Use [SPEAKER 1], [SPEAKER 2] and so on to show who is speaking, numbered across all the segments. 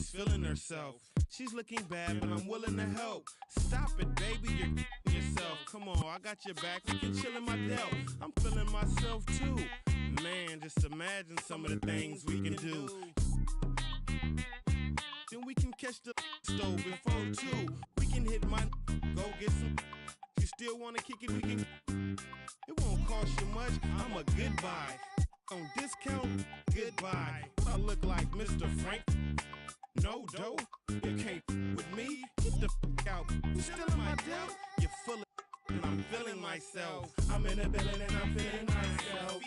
[SPEAKER 1] she's feeling herself. She's looking bad, but I'm willing to help. Stop it, baby, you're yourself. Come on, I got your back, we can chill in my delt. I'm feeling myself too. Man, just imagine some of the things we can do. Then we can catch the stove before two. We can hit my go get some. You still wanna kick it, we can. It won't cost you much, I'm a goodbye. On discount, goodbye. I look like Mr. Frank. No dough, you can't with me. Get the out. You still in my delt? You're full of and I'm feeling myself. I'm in the building and I'm feeling myself.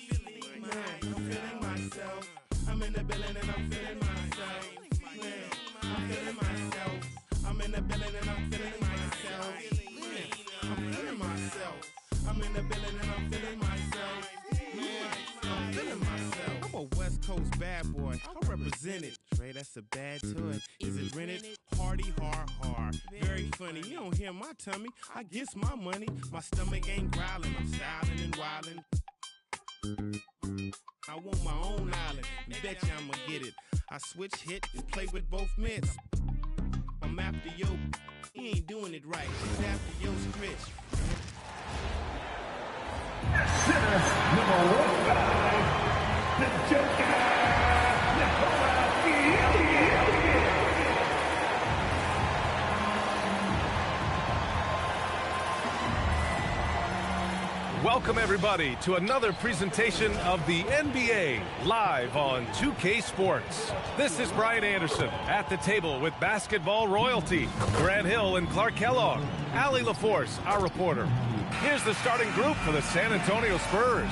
[SPEAKER 1] Man, I'm feeling myself. I'm in the building and I'm feeling myself. Man, I'm feeling myself. I'm in the building and I'm feeling myself. Man, I'm feeling myself. I'm in the building and I'm feeling myself. Man, I'm feeling myself. I'm a West Coast bad boy. I represent it. Trey, that's a bad toy. Is it rented? Hardy, hard. Very funny. You don't hear my tummy. I guess my money. My stomach ain't growling. I'm styling and wildin'. I want my own island. Bet you I'ma get it. I switch hit and play with both mitts. I'm after yo. He ain't doing it right. He's after yo stretch.
[SPEAKER 2] Center number 15, the Joker.
[SPEAKER 3] Welcome, everybody, to another presentation of the NBA live on 2K Sports. This is Brian Anderson at the table with basketball royalty, Grant Hill and Clark Kellogg, Allie LaForce, our reporter. Here's the starting group for the San Antonio Spurs.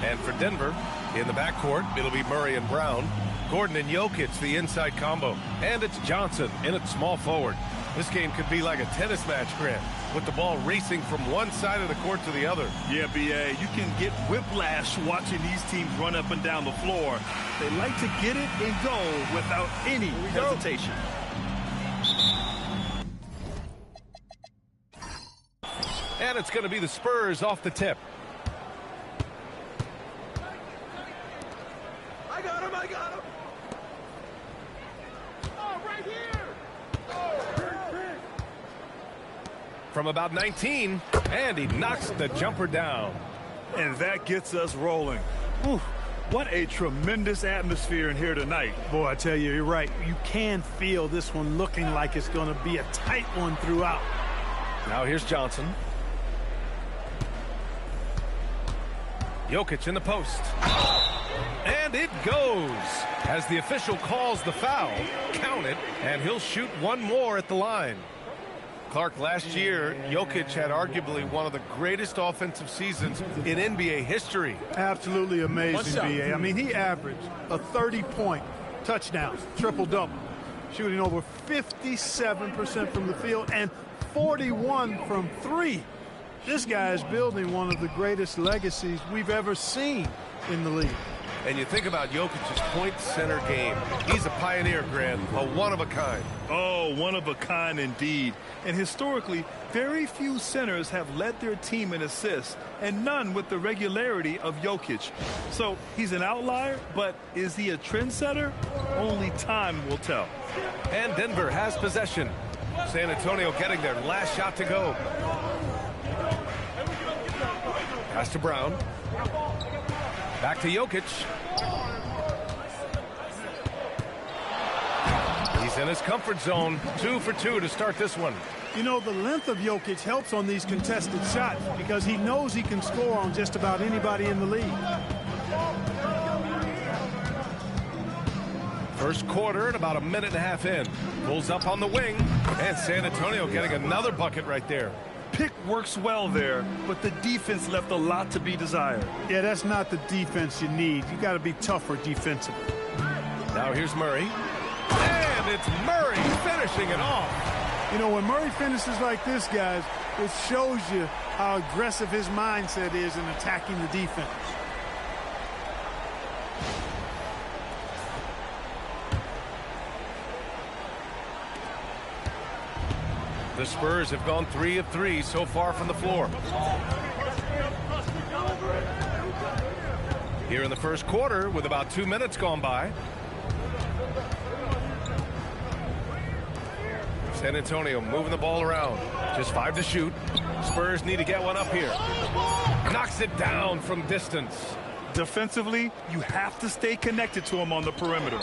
[SPEAKER 3] And for Denver, in the backcourt, it'll be Murray and Brown, Gordon and Jokic, the inside combo, and it's Johnson in at small forward. This game could be like a tennis match, Grant, with the ball racing from one side of the court to the other.
[SPEAKER 4] Yeah, B.A., you can get whiplash watching these teams run up and down the floor. They like to get it and go without any hesitation.
[SPEAKER 3] And it's going to be the Spurs off the tip.
[SPEAKER 4] I got him! Oh, right here!
[SPEAKER 3] From about 19, and he knocks the jumper down.
[SPEAKER 4] And that gets us rolling. Whew, what a tremendous atmosphere in here tonight.
[SPEAKER 5] Boy, I tell you, you're right. You can feel this one looking like it's going to be a tight one throughout.
[SPEAKER 3] Now here's Johnson. Jokic in the post. And it goes. As the official calls the foul, count it, and he'll shoot one more at the line. Clark, last year, Jokic had arguably one of the greatest offensive seasons in NBA history.
[SPEAKER 5] Absolutely amazing, B.A. I mean, he averaged a 30-point touchdown, triple-double, shooting over 57% from the field and 41 from three. This guy is building one of the greatest legacies we've ever seen in the league.
[SPEAKER 3] And you think about Jokic's point center game. He's a pioneer, Grant, a one-of-a-kind.
[SPEAKER 4] Oh, one-of-a-kind indeed. And historically, very few centers have led their team in assists, and none with the regularity of Jokic. So he's an outlier, but is he a trendsetter? Only time will tell.
[SPEAKER 3] And Denver has possession. San Antonio getting their last shot to go. Pass to Brown. Back to Jokic. He's in his comfort zone. 2 for 2 to start this one.
[SPEAKER 5] You know, the length of Jokic helps on these contested shots because he knows he can score on just about anybody in the league.
[SPEAKER 3] First quarter and about a minute and a half in. Pulls up on the wing. And San Antonio getting another bucket right there.
[SPEAKER 4] Pick works well there, but the defense left a lot to be desired.
[SPEAKER 5] Yeah, that's not the defense you need. You got to be tougher defensively.
[SPEAKER 3] Now here's Murray. And it's Murray finishing it off.
[SPEAKER 5] You know, when Murray finishes like this, guys, it shows you how aggressive his mindset is in attacking the defense.
[SPEAKER 3] The Spurs have gone 3 of 3 so far from the floor. Here in the first quarter with about 2 minutes gone by. San Antonio moving the ball around. Just 5 to shoot. Spurs need to get one up here. Knocks it down from distance.
[SPEAKER 4] Defensively, you have to stay connected to him on the perimeter.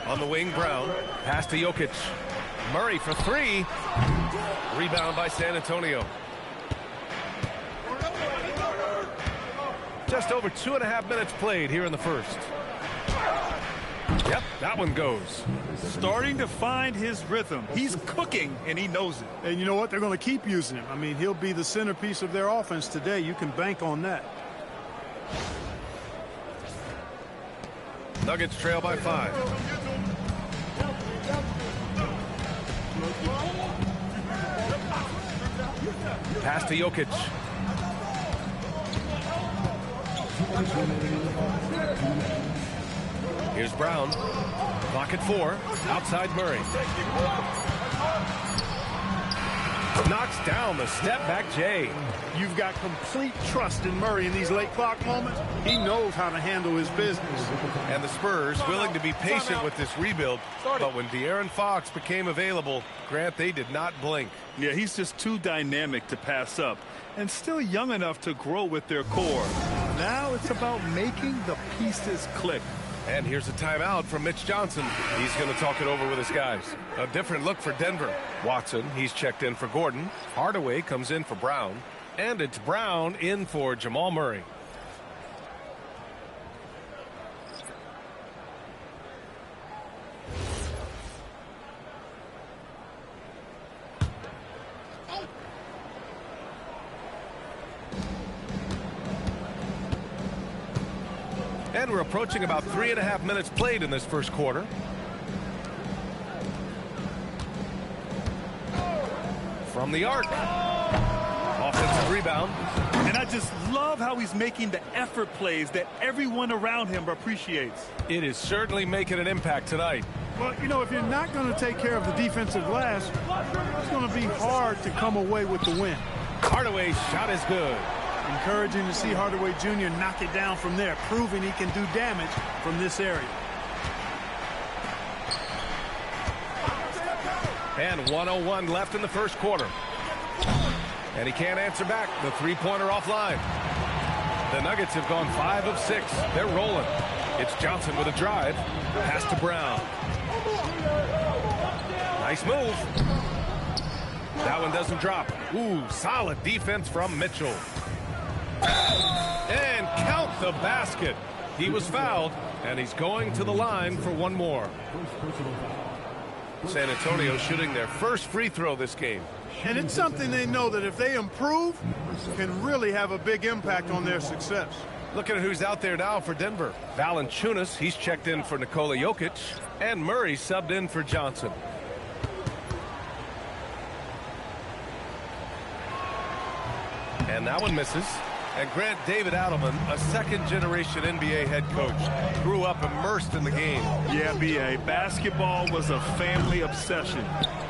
[SPEAKER 3] On the wing, Brown. Pass to Jokic. Murray for 3. Rebound by San Antonio. Just over 2.5 minutes played here in the first. Yep, that one goes.
[SPEAKER 4] Starting to find his rhythm. He's cooking, and he knows it.
[SPEAKER 5] And you know what? They're going to keep using him. I mean, he'll be the centerpiece of their offense today. You can bank on that.
[SPEAKER 3] Nuggets trail by 5. Pass to Jokic. Here's Brown. Clock at 4. Outside Murray. Knocks down the step back Jay.
[SPEAKER 5] You've got complete trust in Murray in these late clock moments. He knows how to handle his business.
[SPEAKER 3] And the Spurs willing to be patient with this rebuild. But when De'Aaron Fox became available, Grant, they did not blink.
[SPEAKER 4] Yeah, he's just too dynamic to pass up and still young enough to grow with their core. Now it's about making the pieces click.
[SPEAKER 3] And here's a timeout from Mitch Johnson. He's going to talk it over with his guys. A different look for Denver. Watson, he's checked in for Gordon. Hardaway comes in for Brown. And it's Brown in for Jamal Murray. And we're approaching about 3.5 minutes played in this first quarter. From the arc. Offensive rebound.
[SPEAKER 4] And I just love how he's making the effort plays that everyone around him appreciates.
[SPEAKER 3] It is certainly making an impact tonight.
[SPEAKER 5] Well, you know, if you're not going to take care of the defensive glass, it's going to be hard to come away with the win.
[SPEAKER 3] Hardaway's shot is good.
[SPEAKER 5] Encouraging to see Hardaway Jr. knock it down from there, proving he can do damage from this area.
[SPEAKER 3] And 1:01 left in the first quarter. And he can't answer back. The three-pointer offline. The Nuggets have gone 5 of 6. They're rolling. It's Johnson with a drive. Pass to Brown. Nice move. That one doesn't drop. Ooh, solid defense from Mitchell. And count the basket. He was fouled, and he's going to the line for one more. San Antonio shooting their first free throw this game.
[SPEAKER 5] And it's something they know that if they improve, can really have a big impact on their success.
[SPEAKER 3] Look at who's out there now for Denver. Valanciunas, he's checked in for Nikola Jokic, and Murray subbed in for Johnson. And that one misses. And Grant, David Adelman, a second-generation NBA head coach, grew up immersed in the game.
[SPEAKER 4] Yeah, B.A., basketball was a family obsession.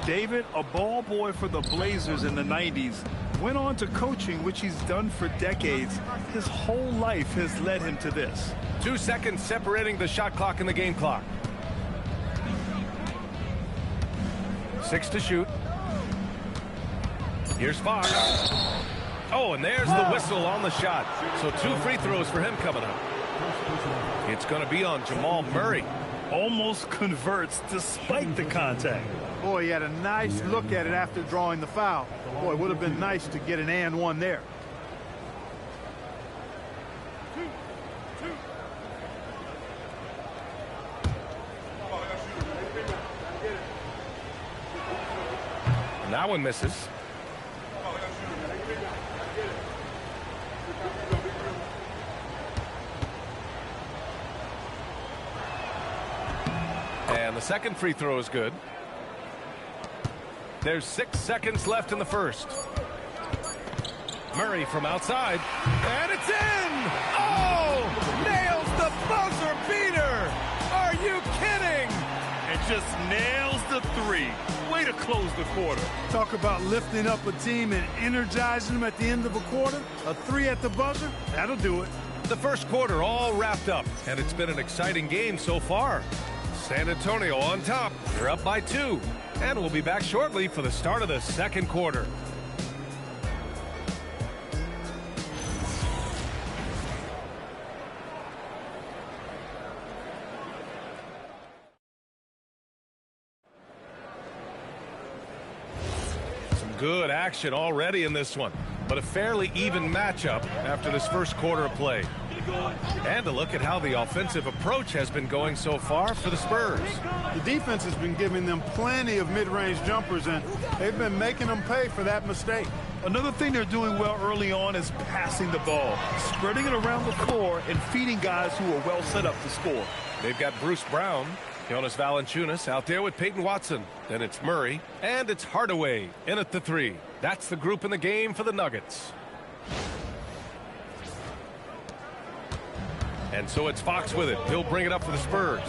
[SPEAKER 4] David, a ball boy for the Blazers in the 90s, went on to coaching, which he's done for decades. His whole life has led him to this.
[SPEAKER 3] 2 seconds separating the shot clock and the game clock. 6 to shoot. Here's Fox. Oh, and there's the whistle on the shot. So 2 free throws for him coming up. It's going to be on Jamal Murray.
[SPEAKER 4] Almost converts despite the contact.
[SPEAKER 5] Boy, he had a nice look at it after drawing the foul. Boy, it would have been nice to get an and one there.
[SPEAKER 3] And that one misses. And the second free throw is good. There's 6 seconds left in the first. Murray from outside. And it's in! Oh! Nails the buzzer beater! Are you kidding?
[SPEAKER 4] And just nails the 3. Way to close the quarter.
[SPEAKER 5] Talk about lifting up a team and energizing them at the end of a quarter. A 3 at the buzzer, that'll do it.
[SPEAKER 3] The first quarter all wrapped up, and it's been an exciting game so far. San Antonio on top. They're up by 2. And we'll be back shortly for the start of the second quarter. Some good action already in this one, but a fairly even matchup after this first quarter of play. And a look at how the offensive approach has been going so far for the Spurs.
[SPEAKER 5] The defense has been giving them plenty of mid-range jumpers, and they've been making them pay for that mistake.
[SPEAKER 4] Another thing they're doing well early on is passing the ball, spreading it around the floor and feeding guys who are well set up to score.
[SPEAKER 3] They've got Bruce Brown, Jonas Valanciunas out there with Peyton Watson. Then it's Murray, and it's Hardaway in at the 3. That's the group in the game for the Nuggets. And so it's Fox with it. He'll bring it up for the Spurs.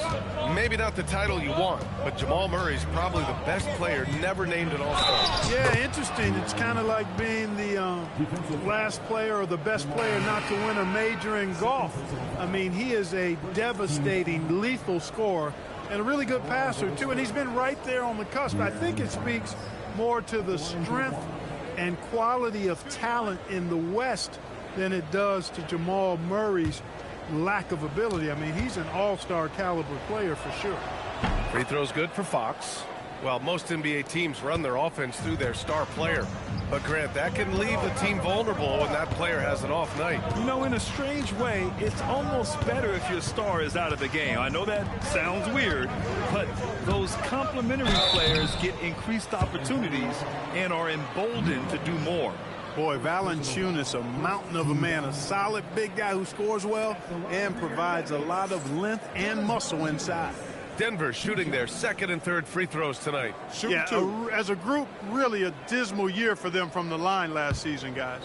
[SPEAKER 3] Maybe not the title you want, but Jamal Murray's probably the best player never named an All-Star.
[SPEAKER 5] Yeah, interesting. It's kind of like being the last player or the best player not to win a major in golf. I mean, he is a devastating, lethal scorer and a really good passer, too. And he's been right there on the cusp. I think it speaks more to the strength and quality of talent in the West than it does to Jamal Murray's lack of ability. I mean, he's an all-star caliber player for sure.
[SPEAKER 3] Free throws good for Fox. Well, most NBA teams run their offense through their star player. But, Grant, that can leave the team vulnerable when that player has an off night.
[SPEAKER 4] You know, in a strange way, it's almost better if your star is out of the game. I know that sounds weird, but those complementary players get increased opportunities and are emboldened to do more.
[SPEAKER 5] Boy, Valanciunas, a mountain of a man, a solid big guy who scores well and provides a lot of length and muscle inside.
[SPEAKER 3] Denver shooting their second and third free throws tonight.
[SPEAKER 5] As a group, really a dismal year for them from the line last season, guys.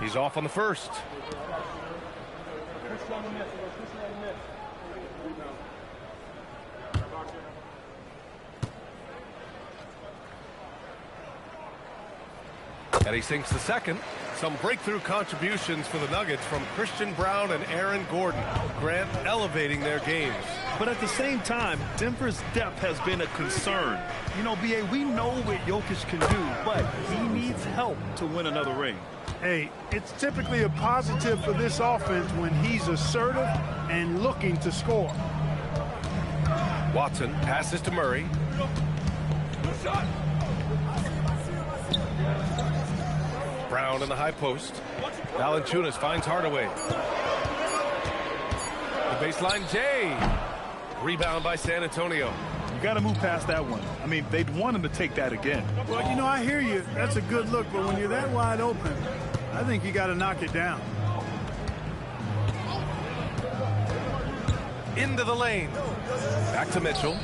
[SPEAKER 3] He's off on the first. And he sinks the second. Some breakthrough contributions for the Nuggets from Christian Brown and Aaron Gordon. Grant elevating their games.
[SPEAKER 4] But at the same time, Denver's depth has been a concern. You know, B.A., we know what Jokic can do, but he needs help to win another ring.
[SPEAKER 5] Hey, it's typically a positive for this offense when he's assertive and looking to score.
[SPEAKER 3] Watson passes to Murray. Brown in the high post. Valanciunas finds Hardaway. The baseline J. Rebound by San Antonio.
[SPEAKER 4] You got to move past that one. I mean, they'd want him to take that again.
[SPEAKER 5] Well, you know, I hear you. That's a good look, but when you're that wide open, I think you got to knock it down.
[SPEAKER 3] Into the lane. Back to Mitchell.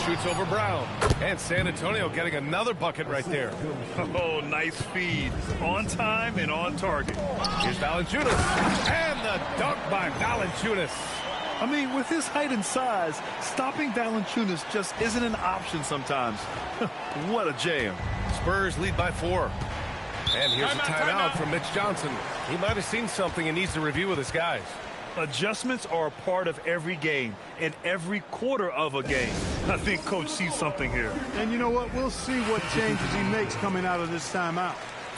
[SPEAKER 3] Shoots over Brown. And San Antonio getting another bucket right there.
[SPEAKER 4] Oh, nice feed. On time and on target.
[SPEAKER 3] Here's Valanciunas. And the dunk by Valanciunas.
[SPEAKER 4] I mean, with his height and size, stopping Valanciunas just isn't an option sometimes. What a jam.
[SPEAKER 3] Spurs lead by 4. And here's a timeout from Mitch Johnson. He might have seen something and needs to review with his guys.
[SPEAKER 4] Adjustments are a part of every game and every quarter of a game. I think Coach sees something here.
[SPEAKER 5] And you know what? We'll see what changes he makes coming out of this timeout.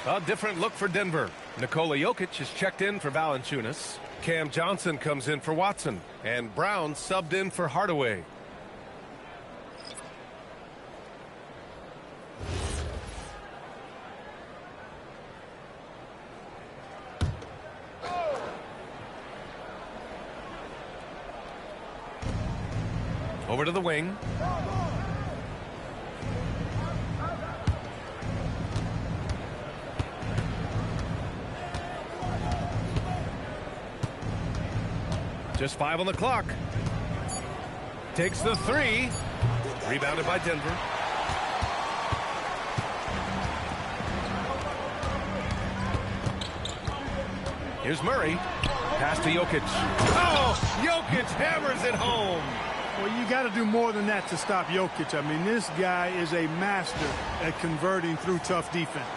[SPEAKER 3] A different look for Denver. Nikola Jokic is checked in for Valanciunas. Cam Johnson comes in for Watson. And Brown subbed in for Hardaway. Over to the wing. Just 5 on the clock. Takes the 3. Rebounded by Denver. Here's Murray. Pass to Jokic. Oh, Jokic hammers it home.
[SPEAKER 5] Well, you got to do more than that to stop Jokic. I mean, this guy is a master at converting through tough defense.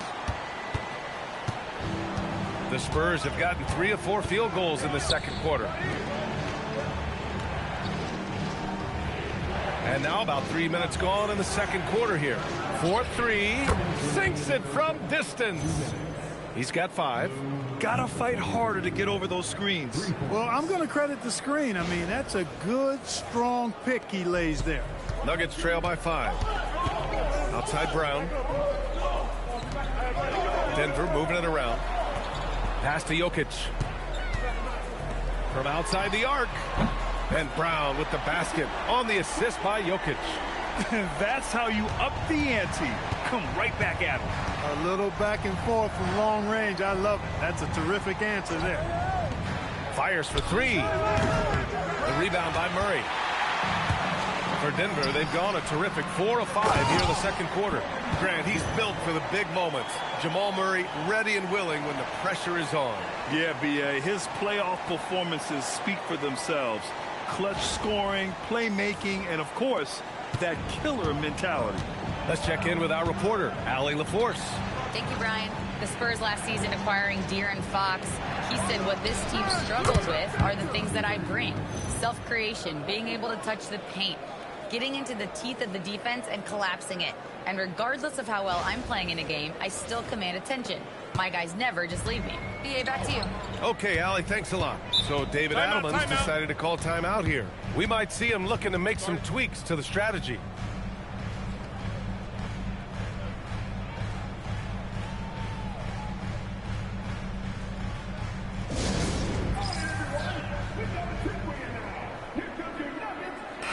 [SPEAKER 3] The Spurs have gotten 3 of 4 field goals in the second quarter. And now about 3 minutes gone in the second quarter here. 4-3, sinks it from distance. He's got 5.
[SPEAKER 4] Gotta fight harder to get over those screens.
[SPEAKER 5] Well, I'm going to credit the screen. I mean, that's a good, strong pick he lays there.
[SPEAKER 3] Nuggets trail by 5. Outside Brown. Denver moving it around. Pass to Jokic. From outside the arc. And Brown with the basket on the assist by Jokic.
[SPEAKER 4] That's how you up the ante. Come right back at him.
[SPEAKER 5] A little back and forth from long range. I love it. That's a terrific answer there.
[SPEAKER 3] Fires for 3. The rebound by Murray. For Denver, they've gone a terrific 4 of 5 here in the second quarter. Grant, he's built for the big moments. Jamal Murray ready and willing when the pressure is on.
[SPEAKER 4] Yeah, B.A. His playoff performances speak for themselves. Clutch scoring, playmaking, and, of course, that killer mentality.
[SPEAKER 3] Let's check in with our reporter, Allie LaForce.
[SPEAKER 6] Thank you, Brian. The Spurs last season acquiring De'Aaron Fox. He said what this team struggles with are the things that I bring. Self-creation, being able to touch the paint, getting into the teeth of the defense and collapsing it. And regardless of how well I'm playing in a game, I still command attention. My guys never just leave me. BA, back to you.
[SPEAKER 3] Okay, Allie, thanks a lot. So David Adelman's decided to call timeout here. We might see him looking to make some tweaks to the strategy.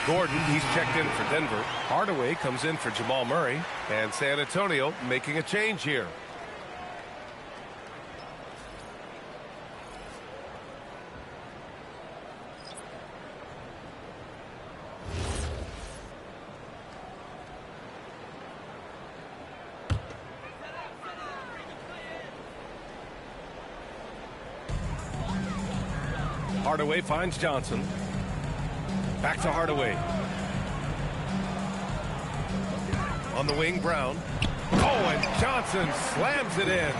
[SPEAKER 3] Gordon, he's checked in for Denver. Hardaway comes in for Jamal Murray. And San Antonio making a change here. Hardaway finds Johnson. Back to Hardaway. On the wing, Brown. Oh, and Johnson slams it in.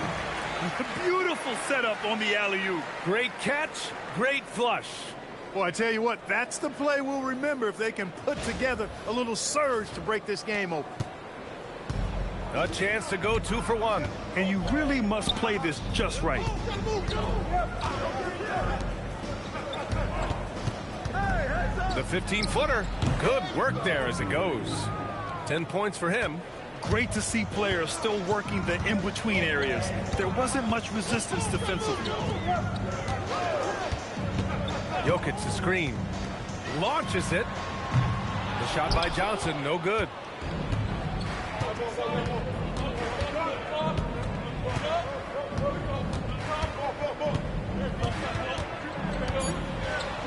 [SPEAKER 4] Beautiful setup on the alley-oop.
[SPEAKER 3] Great catch, great flush.
[SPEAKER 5] Boy, I tell you what, that's the play we'll remember if they can put together a little surge to break this game open.
[SPEAKER 3] A chance to go 2 for 1.
[SPEAKER 4] And you really must play this just right.
[SPEAKER 3] The 15-footer. Good work there as it goes. 10 points for him.
[SPEAKER 4] Great to see players still working the in-between areas. There wasn't much resistance defensively.
[SPEAKER 3] Jokic the screen. Launches it. The shot by Johnson, no good.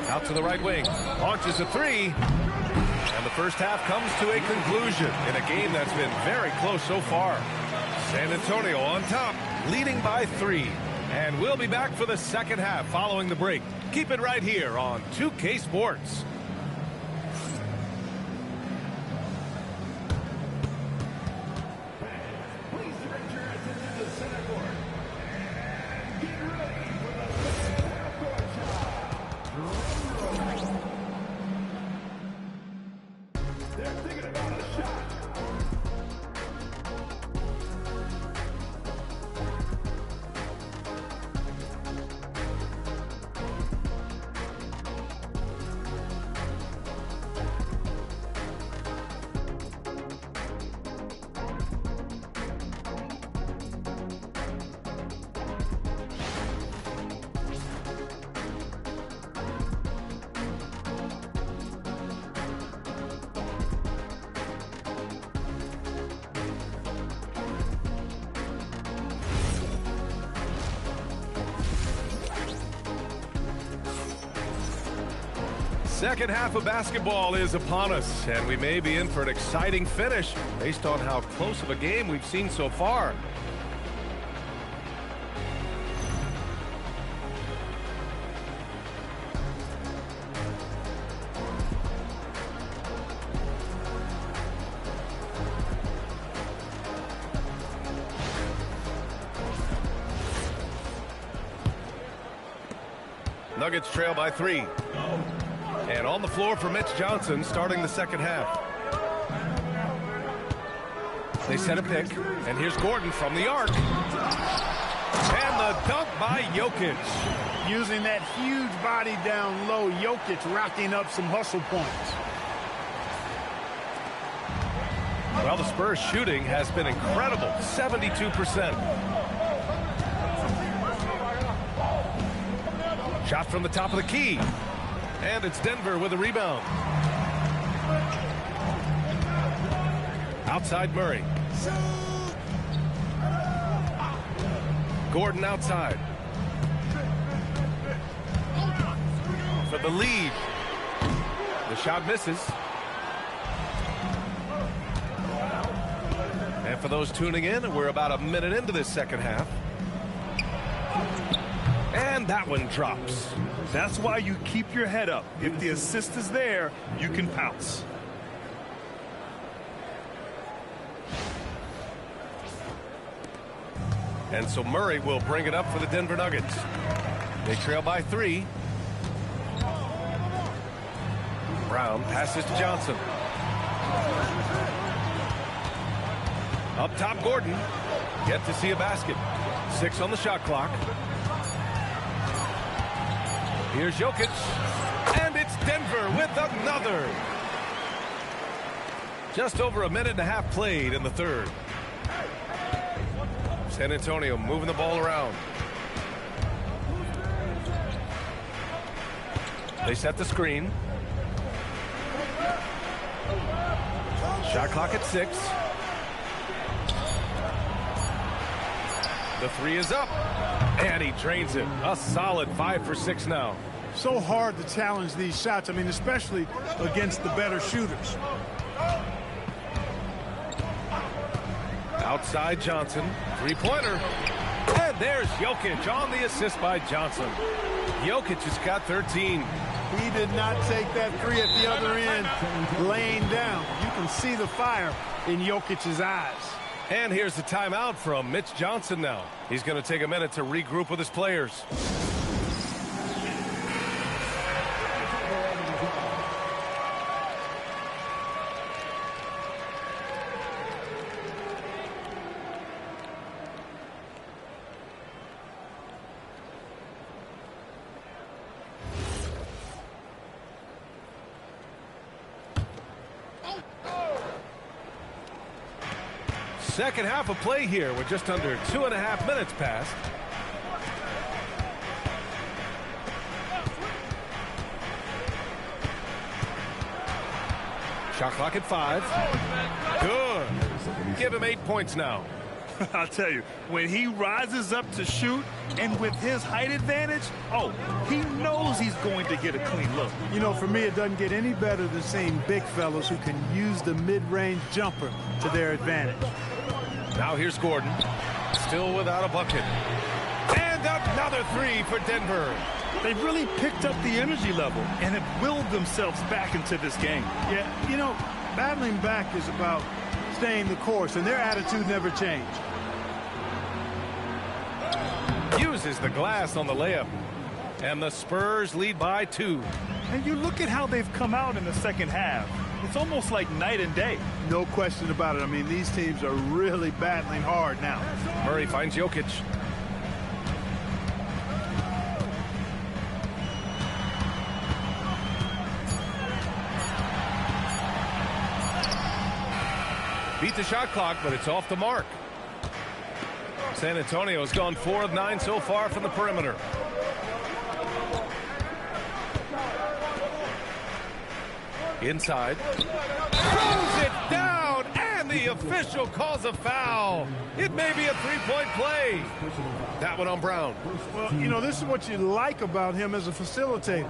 [SPEAKER 3] Out to the right wing. Launches a 3. And the first half comes to a conclusion in a game that's been very close so far. San Antonio on top, leading by 3. And we'll be back for the second half following the break. Keep it right here on 2K Sports. Second half of basketball is upon us, and we may be in for an exciting finish based on how close of a game we've seen so far. Nuggets trail by 3. And on the floor for Mitch Johnson starting the second half. They set a pick, and here's Gordon from the arc. And the dunk by Jokic.
[SPEAKER 5] Using that huge body down low, Jokic racking up some hustle points.
[SPEAKER 3] Well, the Spurs shooting has been incredible, 72%. Shot from the top of the key. And it's Denver with a rebound. Outside Murray. Gordon outside. For the lead. The shot misses. And for those tuning in, we're about a minute into this second half. And that one drops.
[SPEAKER 4] That's why you keep your head up. If the assist is there, you can pounce.
[SPEAKER 3] And so Murray will bring it up for the Denver Nuggets. They trail by 3. Brown passes to Johnson. Up top, Gordon. Yet to see a basket. 6 on the shot clock. Here's Jokic. And it's Denver with another. Just over a minute and a half played in the third. San Antonio moving the ball around. They set the screen. Shot clock at 6. The 3 is up. And he drains it. A solid 5 for 6 now.
[SPEAKER 5] So hard to challenge these shots. I mean, especially against the better shooters.
[SPEAKER 3] Outside Johnson. 3-pointer. And there's Jokic on the assist by Johnson. Jokic has got 13.
[SPEAKER 5] He did not take that 3 at the other end, laying down. You can see the fire in Jokic's eyes.
[SPEAKER 3] And here's the timeout from Mitch Johnson now. He's going to take a minute to regroup with his players. Second half of play here with just under 2.5 minutes passed. Shot clock at 5. Good. Give him 8 points now.
[SPEAKER 4] I'll tell you, when he rises up to shoot and with his height advantage, oh, he knows he's going to get a clean look.
[SPEAKER 5] You know, for me, it doesn't get any better than seeing big fellas who can use the mid-range jumper to their advantage.
[SPEAKER 3] Now here's Gordon, still without a bucket. And another 3 for Denver.
[SPEAKER 4] They've really picked up the energy level and have willed themselves back into this game.
[SPEAKER 5] Yeah, you know, battling back is about staying the course, and their attitude never changed.
[SPEAKER 3] Uses the glass on the layup. And the Spurs lead by 2.
[SPEAKER 4] And you look at how they've come out in the second half. It's almost like night and day.
[SPEAKER 5] No question about it. I mean, these teams are really battling hard now.
[SPEAKER 3] Murray finds Jokic. Beat the shot clock, but it's off the mark. San Antonio's gone 4 of 9 so far from the perimeter. Inside. Throws it down, and the official calls a foul. It may be a 3-point play. That one on Brown.
[SPEAKER 5] Well, you know, this is what you like about him as a facilitator.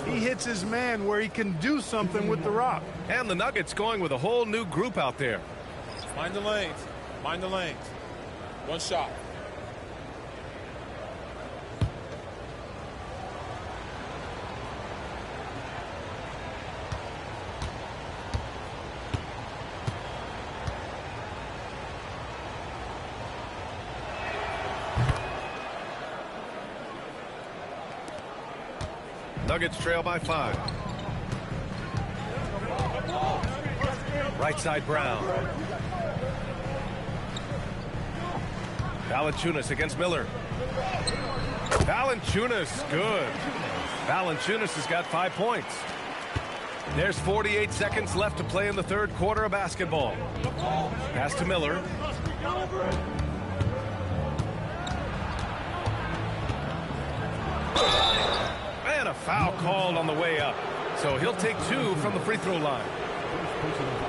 [SPEAKER 5] He hits his man where he can do something with the rock.
[SPEAKER 3] And the Nuggets going with a whole new group out there.
[SPEAKER 7] Mind the lanes. Mind the lanes. One shot.
[SPEAKER 3] Nuggets trail by 5. Right side Brown. Valanciunas against Miller. Valanciunas, good. Valanciunas has got 5 points. There's 48 seconds left to play in the third quarter of basketball. Pass to Miller. And a foul called on the way up. So he'll take 2 from the free throw line.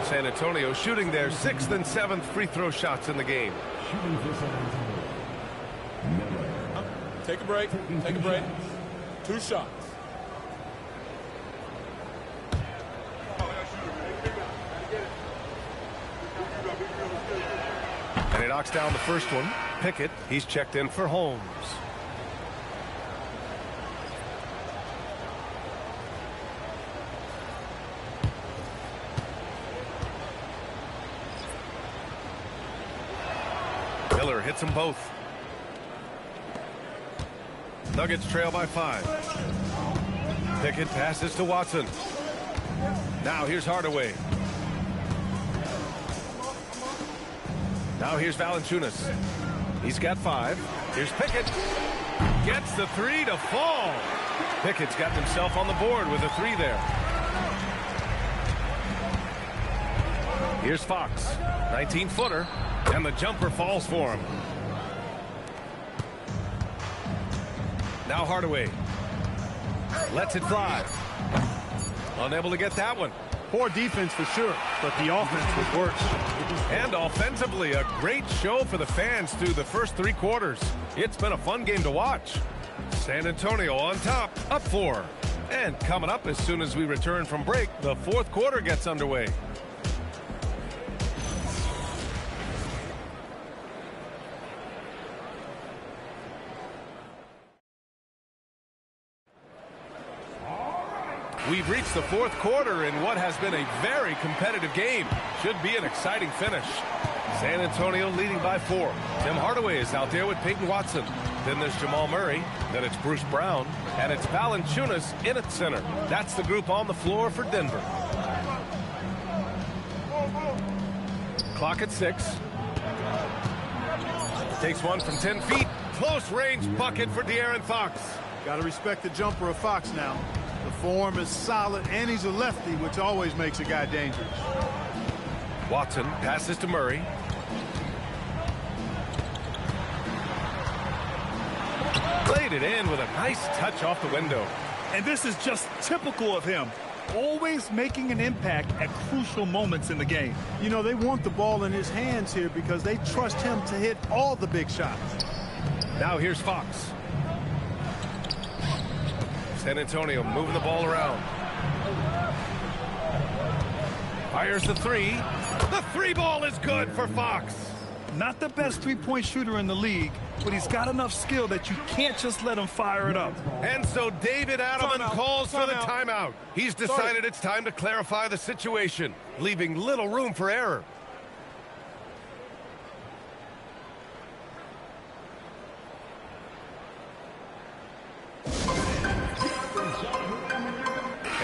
[SPEAKER 3] San Antonio shooting their 6th and 7th free throw shots in the game.
[SPEAKER 7] Take a break. Take a break. 2 shots.
[SPEAKER 3] And he knocks down the first one. Pickett, he's checked in for Holmes. Miller hits them both. Nuggets trail by 5. Pickett passes to Watson. Now here's Hardaway. Now here's Valanciunas. He's got 5. Here's Pickett. Gets the 3 to fall. Pickett's got himself on the board with a 3 there. Here's Fox. 19-footer. And the jumper falls for him. Now Hardaway. Lets it fly. Unable to get that one.
[SPEAKER 5] Poor defense for sure, but the offense was worse.
[SPEAKER 3] And offensively, a great show for the fans through the first 3 quarters. It's been a fun game to watch. San Antonio on top, up 4. And coming up as soon as we return from break, the fourth quarter gets underway. We've reached the fourth quarter in what has been a very competitive game. Should be an exciting finish. San Antonio leading by 4. Tim Hardaway is out there with Peyton Watson. Then there's Jamal Murray. Then it's Bruce Brown. And it's Valanciunas in at center. That's the group on the floor for Denver. Clock at 6. Takes one from 10 feet. Close range bucket for De'Aaron Fox.
[SPEAKER 5] Got to respect the jumper of Fox now. The form is solid, and he's a lefty, which always makes a guy dangerous.
[SPEAKER 3] Watson passes to Murray. Played it in with a nice touch off the window.
[SPEAKER 4] And this is just typical of him. Always making an impact at crucial moments in the game.
[SPEAKER 5] You know, they want the ball in his hands here because they trust him to hit all the big shots.
[SPEAKER 3] Now here's Fox. San Antonio moving the ball around. Fires the 3. The 3 ball is good for Fox.
[SPEAKER 4] Not the best three-point shooter in the league, but he's got enough skill that you can't just let him fire it up.
[SPEAKER 3] And so David Adelman calls for the timeout. He's decided it's time to clarify the situation, leaving little room for error.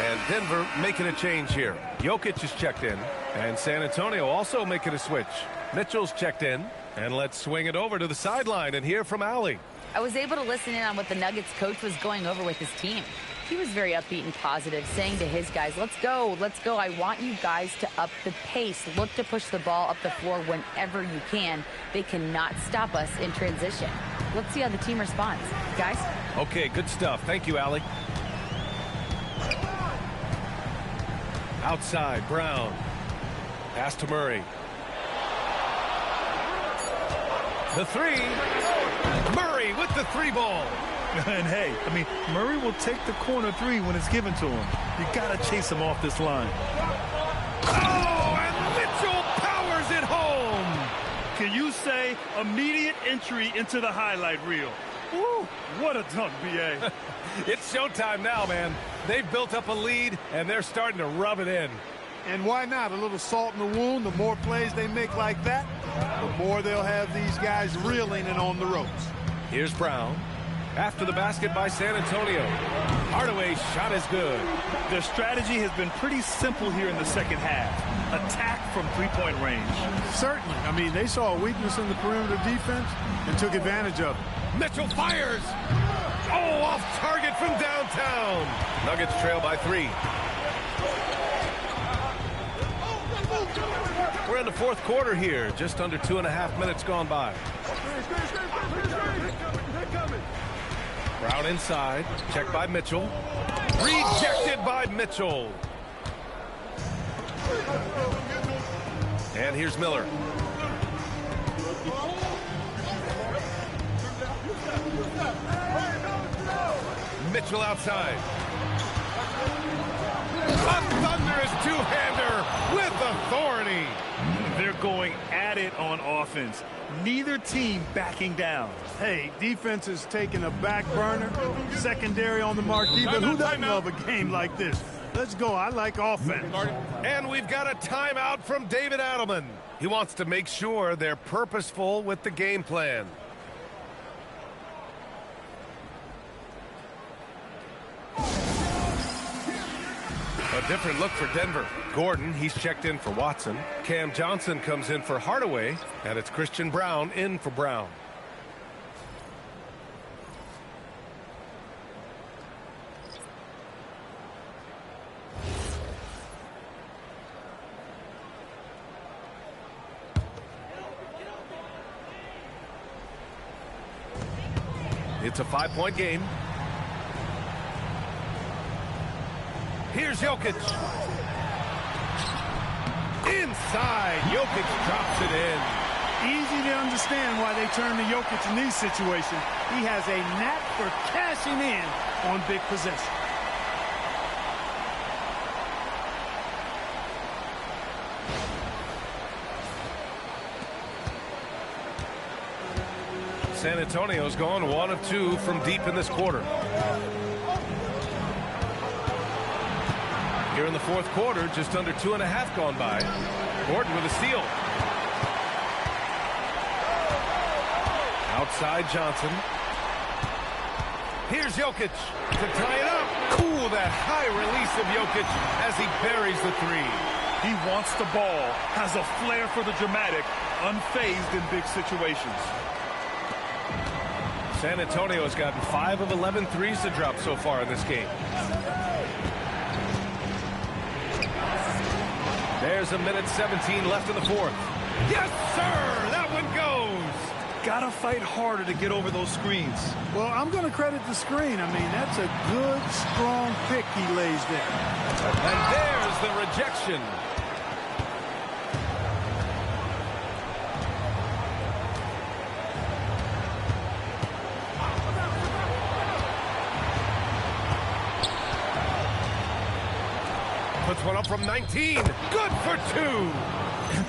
[SPEAKER 3] And Denver making a change here. Jokic is checked in, and San Antonio also making a switch. Mitchell's checked in, and let's swing it over to the sideline and hear from Allie.
[SPEAKER 6] I was able to listen in on what the Nuggets coach was going over with his team. He was very upbeat and positive, saying to his guys, let's go. I want you guys to up the pace. Look to push the ball up the floor whenever you can. They cannot stop us in transition. Let's see how the team responds. Guys?
[SPEAKER 3] Okay, good stuff. Thank you, Allie. Outside, Brown. Pass to Murray. The 3. Murray with the 3 ball.
[SPEAKER 4] And hey, I mean, Murray will take the corner 3 when it's given to him. You got to chase him off this line.
[SPEAKER 3] Oh, and Mitchell powers it home.
[SPEAKER 4] Can you say immediate entry into the highlight reel? Woo, what a dunk, B.A.
[SPEAKER 3] It's showtime now, man. They've built up a lead, and they're starting to rub it in.
[SPEAKER 5] And why not? A little salt in the wound. The more plays they make like that, the more they'll have these guys reeling and on the ropes.
[SPEAKER 3] Here's Brown. After the basket by San Antonio. Hardaway's shot is good.
[SPEAKER 4] Their strategy has been pretty simple here in the second half. Attack from three-point range.
[SPEAKER 5] Certainly. I mean, they saw a weakness in the perimeter defense and took advantage of it.
[SPEAKER 3] Mitchell fires. Oh, off target from downtown. Nuggets trail by 3. We're in the fourth quarter here. Just under 2.5 minutes gone by. Brown inside. Checked by Mitchell. Rejected by Mitchell. And here's Miller. Mitchell outside. A thunderous two-hander with authority.
[SPEAKER 4] They're going at it on offense. Neither team backing down.
[SPEAKER 5] Hey, defense is taking a back burner. Secondary on the marquee, but who doesn't love a game like this? Let's go. I like offense.
[SPEAKER 3] And we've got a timeout from David Adelman. He wants to make sure they're purposeful with the game plan. A different look for Denver. Gordon, he's checked in for Watson. Cam Johnson comes in for Hardaway. And it's Christian Brown in for Brown. It's a 5-point game. Here's Jokic. Inside, Jokic drops it in.
[SPEAKER 5] Easy to understand why they turn to Jokic in these situations. He has a knack for cashing in on big possessions.
[SPEAKER 3] San Antonio's gone 1 of 2 from deep in this quarter. Here in the fourth quarter, just under 2.5 gone by. Gordon with a steal. Outside Johnson. Here's Jokic to tie it up. Cool, that high release of Jokic as he buries the 3.
[SPEAKER 4] He wants the ball, has a flair for the dramatic, unfazed in big situations.
[SPEAKER 3] San Antonio has gotten 5 of 11 threes to drop so far in this game. There's 1:17 left in the fourth. Yes, sir! That one goes!
[SPEAKER 4] Gotta fight harder to get over those screens.
[SPEAKER 5] Well, I'm going to credit the screen. I mean, that's a good, strong pick he lays there.
[SPEAKER 3] And there's the rejection. Puts one up from 19. Good for 2.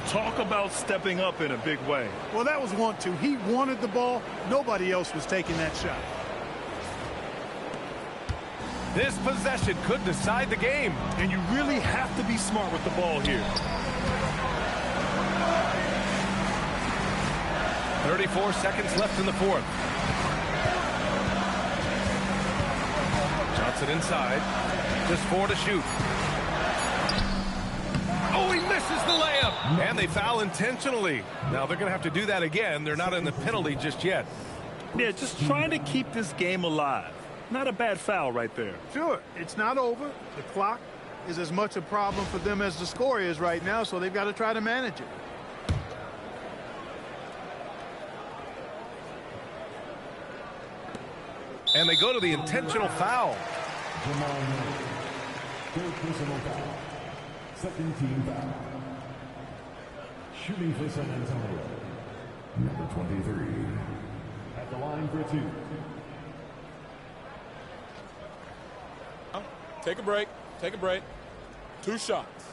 [SPEAKER 4] Talk about stepping up in a big way.
[SPEAKER 5] Well, that was 1-2. He wanted the ball. Nobody else was taking that shot.
[SPEAKER 3] This possession could decide the game.
[SPEAKER 4] And you really have to be smart with the ball here.
[SPEAKER 3] 34 seconds left in the fourth. Johnson inside. Just 4 to shoot. Oh, he misses the layup. And they foul intentionally. Now they're going to have to do that again. They're not in the penalty just yet.
[SPEAKER 4] Yeah, just trying to keep this game alive. Not a bad foul right there.
[SPEAKER 5] Sure, it's not over. The clock is as much a problem for them as the score is right now, so they've got to try to manage it.
[SPEAKER 3] And they go to the intentional foul.
[SPEAKER 2] Second team foul. Shooting for San Antonio. Number 23. At the line for 2.
[SPEAKER 7] Take a break. Take a break. 2 shots.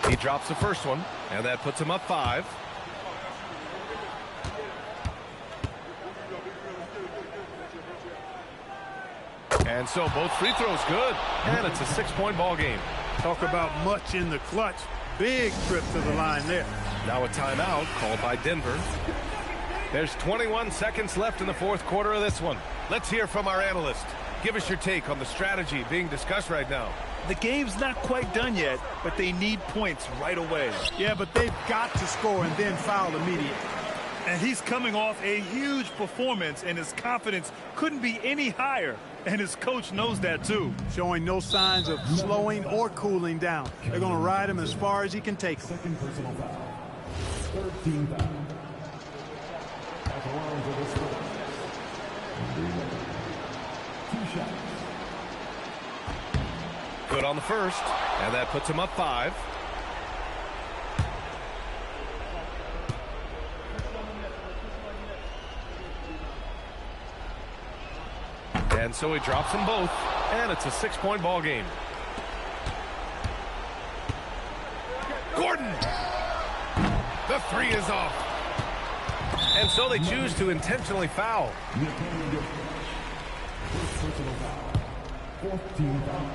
[SPEAKER 3] He drops the first one, and that puts him up 5. And so both free throws good, and it's a 6-point ball game.
[SPEAKER 5] Talk about much in the clutch. Big trip to the line there.
[SPEAKER 3] Now a timeout called by Denver. There's 21 seconds left in the fourth quarter of this one. Let's hear from our analyst. Give us your take on the strategy being discussed right now.
[SPEAKER 4] The game's not quite done yet, but they need points right away.
[SPEAKER 5] Yeah, but they've got to score and then foul immediately.
[SPEAKER 4] And he's coming off a huge performance, and his confidence couldn't be any higher. And his coach knows that, too.
[SPEAKER 5] Showing no signs of slowing or cooling down. They're going to ride him as far as he can take him.
[SPEAKER 2] Second personal foul. 13 foul. At the line for the Spurs. Number 11. 2 shots.
[SPEAKER 3] Good on the first, and that puts him up 5. And so he drops them both, and it's a 6-point ball game. Gordon! The 3 is off. And so they choose to intentionally foul.
[SPEAKER 2] First personal foul. 14 foul.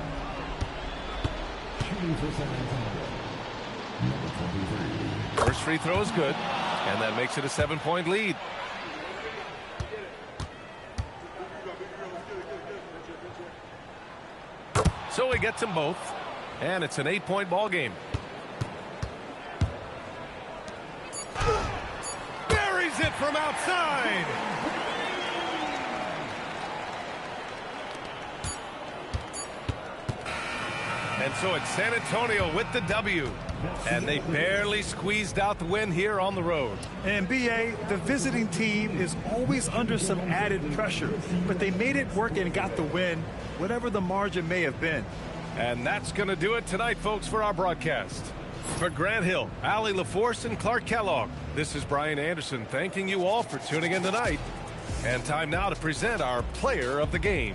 [SPEAKER 2] Shooting for San Antonio. Number 23.
[SPEAKER 3] First free throw is good, and that makes it a 7-point lead. So he gets them both, and it's an 8-point ball game. Buries it from outside. And so it's San Antonio with the W. And they barely squeezed out the win here on the road.
[SPEAKER 4] And B.A., the visiting team is always under some added pressure, but they made it work and got the win, whatever the margin may have been.
[SPEAKER 3] And that's going to do it tonight, folks, for our broadcast. For Grant Hill, Allie LaForce, and Clark Kellogg, this is Brian Anderson thanking you all for tuning in tonight. And time now to present our player of the game.